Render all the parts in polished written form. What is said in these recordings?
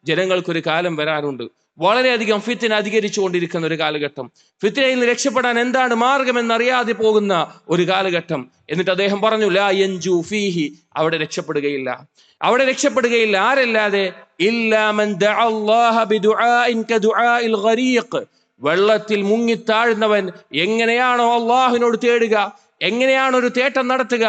ജനങ്ങൾക്കൊരു കാലം വരാനുണ്ട്, വളരെയധികം ഫിത്ന അധികരിച്ചുകൊണ്ടിരിക്കുന്ന ഒരു കാലഘട്ടം, ഫിത്നയിൽ നിന്ന് രക്ഷപ്പെടാൻ എന്താണ് മാർഗമെന്നറിയാതെ പോകുന്ന ഒരു കാലഘട്ടം. എന്നിട്ട് അദ്ദേഹം പറഞ്ഞു, ലാ യൻജു ഫീഹി, അവിടെ രക്ഷപ്പെടുകയില്ല, അവിടെ രക്ഷപ്പെടുകയില്ല. ആരല്ലാതെ? ഇല്ലാ മൻ ദഅ അല്ലാഹ ബിദുആഇൻ കദുആഇൽ ഗരീഖ്, വെള്ളത്തിൽ മുങ്ങിത്താഴുന്നവൻ എങ്ങനെയാണോ അള്ളാഹുവിനോട് തേടുക, എങ്ങനെയാണോ ഒരു തേട്ടം നടത്തുക,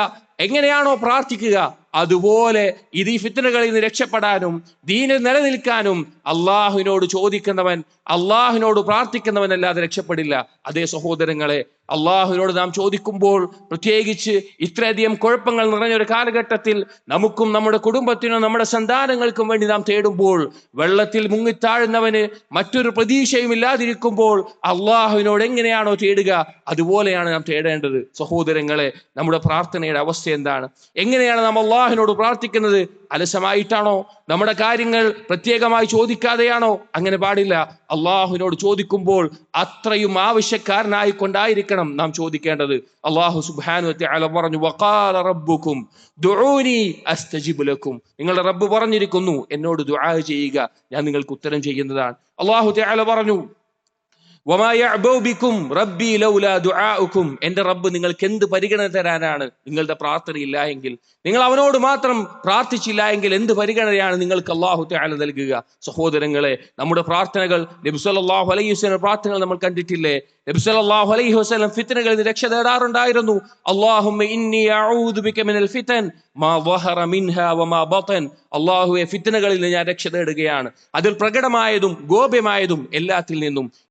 എങ്ങനെയാണോ പ്രാർത്ഥിക്കുക, അതുപോലെ ഇത് ഈ ഫിത്നകളിൽ നിന്ന് രക്ഷപ്പെടാനും ദീനിൽ നിലനിൽക്കാനും അള്ളാഹുവിനോട് ചോദിക്കുന്നവൻ, അള്ളാഹുവിനോട് പ്രാർത്ഥിക്കുന്നവനല്ലാതെ രക്ഷപ്പെടില്ല. അതേ സഹോദരങ്ങളെ, അള്ളാഹുവിനോട് നാം ചോദിക്കുമ്പോൾ, പ്രത്യേകിച്ച് ഇത്രയധികം കുഴപ്പങ്ങൾ നിറഞ്ഞൊരു കാലഘട്ടത്തിൽ നമുക്കും നമ്മുടെ കുടുംബത്തിനും നമ്മുടെ സന്താനങ്ങൾക്കും വേണ്ടി നാം തേടുമ്പോൾ, വെള്ളത്തിൽ മുങ്ങിത്താഴുന്നവന് മറ്റൊരു പ്രതീക്ഷയും ഇല്ലാതിരിക്കുമ്പോൾ അള്ളാഹുവിനോട് എങ്ങനെയാണോ തേടുക, അതുപോലെയാണ് നാം തേടേണ്ടത്. സഹോദരങ്ങളെ, നമ്മുടെ പ്രാർത്ഥനയുടെ അവസ്ഥ എന്താണ്? എങ്ങനെയാണ് നാം അള്ളാഹുവിനോട് പ്രാർത്ഥിക്കുന്നത്? അലസമായിട്ടാണോ? നമ്മുടെ കാര്യങ്ങൾ പ്രത്യേകമായി ചോദിക്കാതെയാണോ? അങ്ങനെ പാടില്ല. അള്ളാഹുവിനോട് ചോദിക്കുമ്പോൾ അത്രയും ആവശ്യക്കാരനായി കൊണ്ടായിരിക്കണം നാം ചോദിക്കേണ്ടത്. അള്ളാഹു സുബ്ഹാനഹു വ തആല പറഞ്ഞു, വഖാല റബ്ബുക്കും ദുഊനി അസ്തജിബ് ലക്കും, നിങ്ങളുടെ റബ്ബ് പറഞ്ഞിരിക്കുന്നു, എന്നോട് ദുആ ചെയ്യുക, ഞാൻ നിങ്ങൾക്ക് ഉത്തരം ചെയ്യുന്നതാണ്. അള്ളാഹു തആല പറഞ്ഞു, വമാ യഅബഉ ബിക്കും റബ്ബി ലൗലാ ദുആഉക്കും, എന്റെ റബ്ബ് നിങ്ങൾക്ക് എന്ത് പരിഗണന തരാനാണ് നിങ്ങളുടെ പ്രാർത്ഥന ഇല്ല എങ്കിൽ, നിങ്ങൾ അവനോട് മാത്രം പ്രാർത്ഥിച്ചില്ല എങ്കിൽ എന്ത് പരിഗണനയാണ് നിങ്ങൾക്ക് അല്ലാഹു തആല നൽകുക? സഹോദരങ്ങളെ, നമ്മുടെ പ്രാർത്ഥനകൾ, നബി സല്ലല്ലാഹു അലൈഹി വസല്ലം പ്രാർത്ഥനകൾ നമ്മൾ കണ്ടിട്ടില്ലേ? നബി സല്ലല്ലാഹു അലൈഹി വസല്ലം ഫിത്നകളിൽ നിന്ന് രക്ഷ തേടാറുണ്ടായിരുന്നു. അല്ലാഹുമ്മ ഇന്നി അഊദു ബിക മിനൽ ഫിതൻ മാ ളഹറ മിൻഹാ വമാ ബതൻ, അല്ലാഹുവേ, ഫിത്നകളിൽ നിന്ന് ഞാൻ രക്ഷ തേടുകയാണ്, അതിൽ പ്രകടമായതും ഗോപ്യമായതും എല്ലാത്തിൽ നിന്നും.